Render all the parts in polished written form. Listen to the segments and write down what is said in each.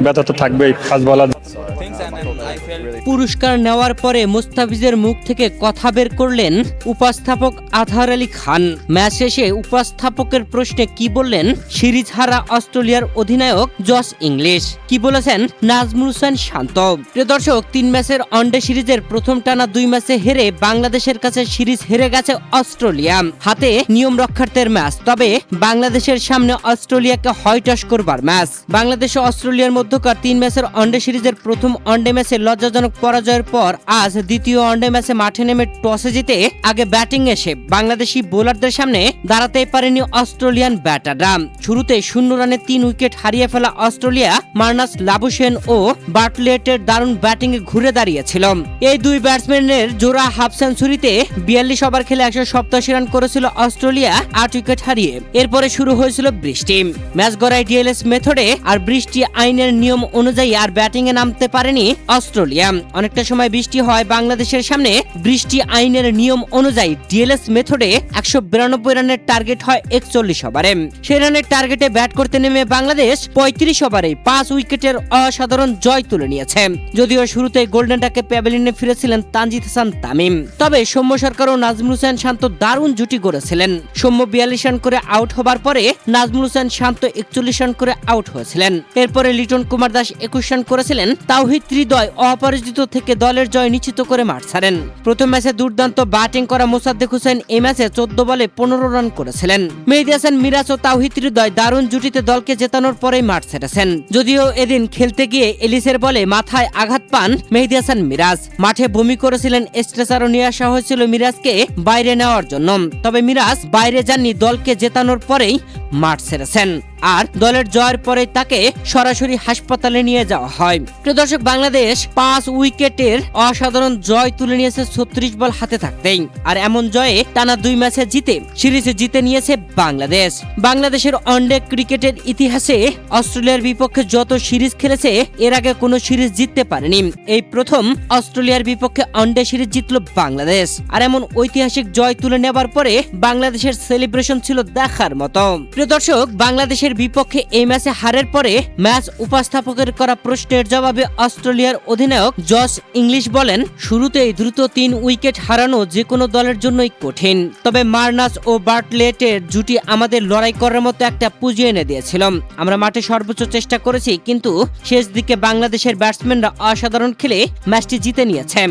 ব্যথা তো থাকবেই ফাস্ট বলার। পুরস্কার নেওয়ার পরে মুস্তাফিজের মুখ থেকে কথা বের করলেন উপস্থাপক আজহার আলী খান। ম্যাচ শেষে উপস্থাপকের প্রশ্নে কি বললেন সিরিজ হারা অস্ট্রেলিয়ার অধিনায়ক জস ইংলিশ, কি বলেছেন নাজমুল হোসেন শান্ত। প্রিয় দর্শক, 3 ম্যাচের ওয়ানডে সিরিজের প্রথম টানা 2 ম্যাচে হেরে বাংলাদেশের কাছে সিরিজ হেরে গেছে অস্ট্রেলিয়া। হাতে নিয়ম রক্ষার্থের ম্যাচ, তবে বাংলাদেশের সামনে অস্ট্রেলিয়াকে হয়টস করবার ম্যাচ। বাংলাদেশ ও অস্ট্রেলিয়ার মধ্যকার 3 ম্যাচের ওয়ানডে সিরিজের প্রথম ওয়ানডে ম্যাচে লজ্জাজনক পরাজয়ের পর আজ দ্বিতীয় ওয়ানডে ম্যাচে মাঠে নেমে টসে জিতে আগে ব্যাটিং এসে বাংলাদেশি বোলারদের সামনে দাঁড়াতেই পারেনি অস্ট্রেলিয়ান ব্যাটাররা। শুরুতে 0 রানে 3 উইকেট হারিয়ে ফেলা অস্ট্রেলিয়া মার্নাস লাবুশেন ও বার্টলেটের দারুণ ব্যাটিং এ ঘুরে দাঁড়িয়েছিল। এই 2 ব্যাটসম্যানের জোড়া হাফ সেঞ্চুরিতে 42 ওভার খেলে 187 রান করেছিল অস্ট্রেলিয়া 8 উইকেট হারিয়ে। এরপরে শুরু হয়েছিল বৃষ্টি। ম্যাচ গড়ায় ডিএলএস মেথডে, আর বৃষ্টি আইনের নিয়ম অনুযায়ী আর ব্যাটিং এ নামতে পারেনি অস্ট্রেলিয়া। অনেকটা সময় বৃষ্টি হয় বাংলাদেশের সামনে। বৃষ্টি আইনের নিয়ম অনুযায়ী ডিএলএস মেথডে 192 রানের টার্গেট হয় 41 ওভারে। সেই রানের টার্গেটে ব্যাট করতে নেমে বাংলাদেশ 35 ওভারে 5 উইকেটের অসাধারণ জয় তুলে নিয়েছে। যদিও শুরুতে গোল্ডেন ডাকে প্যাভিলিয়নে ফিরেছিলেন তানজিদ হাসান তামিম, তবে সৌম্য সরকার ও নাজমুল হোসেন শান্ত দারুণ জুটি গড়েছিলেন। সৌম্য 42 রান করে আউট হবার পরে নাজমুল হোসেন শান্ত 41 রান করে আউট হয়েছিলেন। এরপরে লিটন কুমার দাস 21 রান করেছিলেন। তাওহিদ হৃদয় অপরাজিত থেকে দলের জয় নিশ্চিত করে মাঠ ছাড়েন। প্রথম ম্যাচে দুর্দান্ত ব্যাটিং করা মোসাদ্দেক হোসেন এই ম্যাচে 14 বলে 15 রান করেছিলেন। মেহেদী হাসান মিরাজ ও তাওহিদ হৃদয় দারুণ জুটিতে দলকে জেতানোর পরেই মাঠ ছেড়েছেন। যদিও এদিন খেলতে গিয়ে এলিসের বলে মাথায় আঘাত পান মেহেদী হাসান মিরাজ। মাঠে বমি করেছিলেন, স্ট্রেচারও নিয়ে আসা হয়েছিল মিরাজকে বাইরে নেওয়ার জন্য, তবে মিরাজ বাইরে যাননি, দলকে জেতানোর পরেই মাঠ ছেড়েছেন। আর দলের জয়ের পরে তাকে সরাসরি হাসপাতালে নিয়ে যাওয়া হয়। প্রিয় দর্শক, বাংলাদেশ 5 উইকেটের অসাধারণ জয় তুলে নিয়েছে 36 বল হাতে থাকতেই। আর এমন জয়ে টানা 2 ম্যাচে জিতে সিরিজে জিতে নিয়েছে বাংলাদেশ। বাংলাদেশের ওয়ানডে ক্রিকেটের ইতিহাসে অস্ট্রেলিয়ার বিপক্ষে যত সিরিজ খেলেছে এর আগে কোনো সিরিজ জিততে পারেনি। এই প্রথম অস্ট্রেলিয়ার বিপক্ষে ওয়ানডে সিরিজ জিতলো বাংলাদেশ। আর এমন ঐতিহাসিক জয় তুলে নেবার পরে বাংলাদেশের সেলিব্রেশন ছিল দেখার মতো। প্রিয় দর্শক, বাংলাদেশের বিপক্ষে এই ম্যাচে হারের পরে ম্যাচ উপস্থাপকের করা প্রশ্নের জবাবে অস্ট্রেলিয়ার অধিনায়ক জস ইংলিশ বলেন, শুরুতেই দ্রুত 3 উইকেট হারানো যে কোনো দলের জন্যই কঠিন, তবে মার্নাস ও বার্টলেটের জুটি আমাদের লড়াই করার মতো একটা পুঁজি এনে দিয়েছিল। আমরা মাঠে সর্বোচ্চ চেষ্টা করেছি, কিন্তু শেষ দিকে বাংলাদেশের ব্যাটসম্যানরা অসাধারণ খেলে ম্যাচটি জিতে নিয়েছে।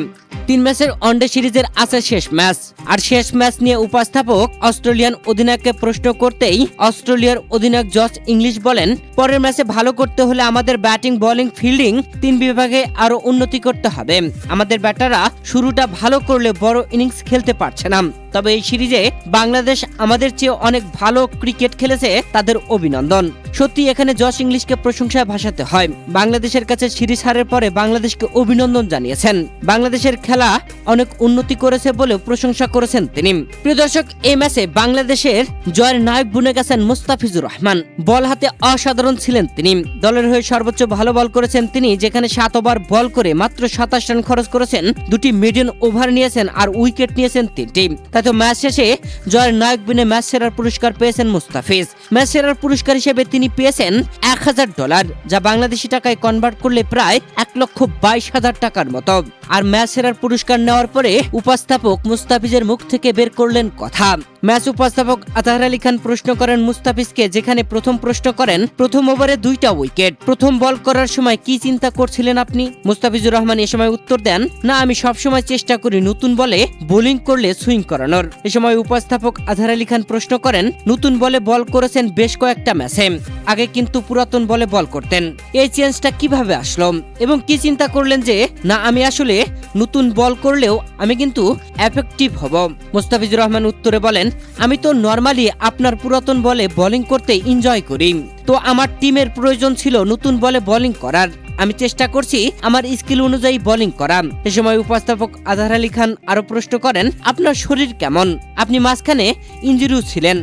3 ম্যাচের ওয়ানডে সিরিজের আছে শেষ ম্যাচ, আর শেষ ম্যাচ নিয়ে উপস্থাপক অস্ট্রেলিয়ান অধিনায়ককে প্রশ্ন করতেই অস্ট্রেলিয়ার অধিনায়ক জস ইংলিশ বলেন, পরের ম্যাচে ভালো করতে হলে আমাদের ব্যাটিং, বোলিং, ফিল্ডিং 3 বিভাগে আরো উন্নতি করতে হবে। আমাদের ব্যাটাররা শুরুটা ভালো করলে বড় ইনিংস খেলতে পারছে না, তবে এই সিরিজে বাংলাদেশ আমাদের চেয়ে অনেক ভালো ক্রিকেট খেলেছে, তাদের অভিনন্দন। সত্যি এখানে জস ইংলিশকে প্রশংসায় ভাসাতে হয়। বাংলাদেশের কাছে সিরিজ হারের পরে বাংলাদেশকে অভিনন্দন জানিয়েছেন। বাংলাদেশের খেলা অনেক উন্নতি করেছে বলে প্রশংসা করেছেন তিনি। প্রিয় দর্শক, এই ম্যাচে বাংলাদেশের জয়ের নায়ক বনে গেছেন মুস্তাফিজুর রহমান। বল হাতে অসাধারণ ছিলেন তিনি। দলের হয়ে সর্বোচ্চ ভালো বল করেছেন তিনি, যেখানে 7 ওভার বল করে মাত্র 27 রান খরচ করেছেন, 2টি মিডিয়াম ওভার নিয়েছেন আর উইকেট নিয়েছেন 3টি। তাতে ম্যাচ শেষে জয়ের নায়ক বনে ম্যাচ সেরার পুরস্কার পেয়েছেন মুস্তাফিজ। ম্যাচ সেরার পুরস্কার হিসেবে তিনি পেয়েছেন $1000, যা বাংলাদেশি টাকায় কনভার্ট করলে প্রায় 1,22,000 টাকার মতো। আর ম্যাচ সেরার পুরস্কার নেওয়ার পরে উপস্থাপক মুস্তাফিজের মুখ থেকে বের করলেন কথা। ম্যাচ উপস্থাপক আজহার আলী খান প্রশ্ন করেন মুস্তাফিজকে, যেখানে প্রথম প্রশ্ন করেন, প্রথম ওভারে 2টা উইকেট, প্রথম বল করার সময় কি চিন্তা করছিলেন আপনি? মুস্তাফিজুর রহমান এ সময় উত্তর দেন, না, আমি সবসময় চেষ্টা করি নতুন বলে বোলিং করলে সুইং করানোর। এ সময় উপস্থাপক আজহার আলী খান প্রশ্ন করেন, নতুন বলে বল করেছেন বেশ কয়েকটা ম্যাচে, আগে কিন্তু পুরাতন বলে বল করতেন, এই চেঞ্জটা কিভাবে আসলো এবং কি চিন্তা করলেন যে না, আমি আসলে নতুন বল করলেও আমি কিন্তু এফেক্টিভ হব? মুস্তাফিজুর রহমান উত্তরে বলেন, আমি তো নরমালি আপনার পুরাতন বলে বোলিং করতে এনজয় করি, তো আমার টিমের প্রয়োজন ছিল নতুন বলে বোলিং করার, আমি চেষ্টা করছি আমার স্কিল অনুযায়ী বোলিং করা। এ সময় উপস্থাপক আজহার আলী খান আরো প্রশ্ন করেন, আপনার শরীর কেমন? আপনি মাঝখানে ইনজুরিও ছিলেন,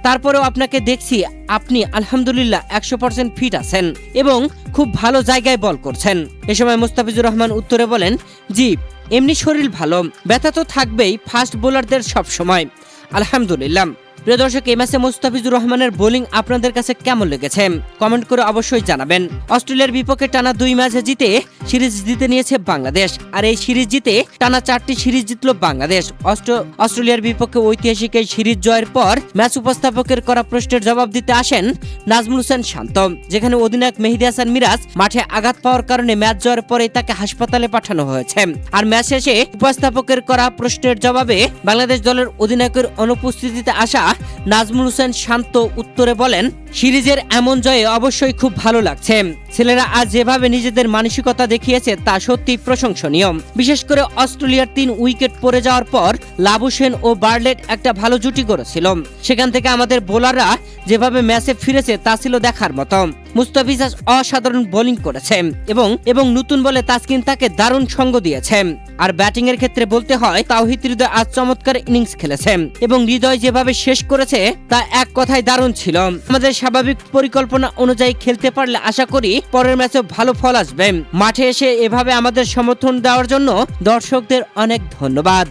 তারপরেও আপনাকে দেখছি আপনি আলহামদুলিল্লাহ 100% ফিট আছেন এবং খুব ভালো জায়গায় বল করছেন। এ সময় মুস্তাফিজুর রহমান উত্তরে বলেন, জি, এমনি শরীর ভালো, ব্যথা তো থাকবেই ফাস্ট বোলারদের সব সময়, আলহামদুলিল্লাহ। প্রিয় দর্শক, এই ম্যাচে মুস্তাফিজুর রহমানের বোলিং আপনাদের কাছে কেমন লেগেছে কমেন্ট করে অবশ্যই জানাবেন। অস্ট্রেলিয়ার বিপক্ষে টানা 2 ম্যাচে জিতে সিরিজ জিতে নিয়েছে বাংলাদেশ। আর এই সিরিজ জিতে টানা 4টি সিরিজ জিতল বাংলাদেশ। অস্ট্রেলিয়ার বিপক্ষে ঐতিহাসিক এই সিরিজ জয়ের পর ম্যাচ উপস্থাপকের করা প্রশ্নের জবাব দিতে আসেন নাজমুল হোসেন শান্ত, যেখানে অধিনায়ক মেহেদী হাসান মিরাজ মাঠে আঘাত পাওয়ার কারণে ম্যাচ জয়ের পরে তাকে হাসপাতালে পাঠানো হয়েছে। আর ম্যাচ শেষে উপস্থাপকের করা প্রশ্নের জবাবে বাংলাদেশ দলের অধিনায়কের অনুপস্থিতিতে আসা নাজমুল হোসেন শান্ত উত্তরে বলেন, সিরিজের এমন জয়ে অবশ্যই খুব ভালো লাগছে। ছেলেরা আজ যেভাবে নিজেদের মানসিকতা দেখিয়েছে তা সত্যি প্রশংসনীয়। বিশেষ করে অস্ট্রেলিয়ার 3 উইকেট পড়ে যাওয়ার পর লাবুসেন ও বার্লেট একটা ভালো জুটি করেছিল। সেখান থেকে আমাদের বোলাররা যেভাবে ম্যাচে ফিরেছে তা ছিল দেখার মতো। মুস্তাফিজ অসাধারণ বোলিং করেছে এবং নতুন বলে তাসকিন তাকে দারুণ সঙ্গ দিয়েছে। আর ব্যাটিং এর ক্ষেত্রে বলতে হয় তাওহিদ হৃদয় আজ চমৎকার ইনিংস খেলেছে এবং হৃদয় যেভাবে শেষ করেছে তা এক কথায় দারুণ ছিল। আমাদের স্বাভাবিক পরিকল্পনা অনুযায়ী খেলতে পারলে আশা করি পরের ম্যাচে ভালো ফল আসবে। মাঠে এসে এভাবে আমাদের সমর্থন দেওয়ার জন্য দর্শকদের অনেক ধন্যবাদ।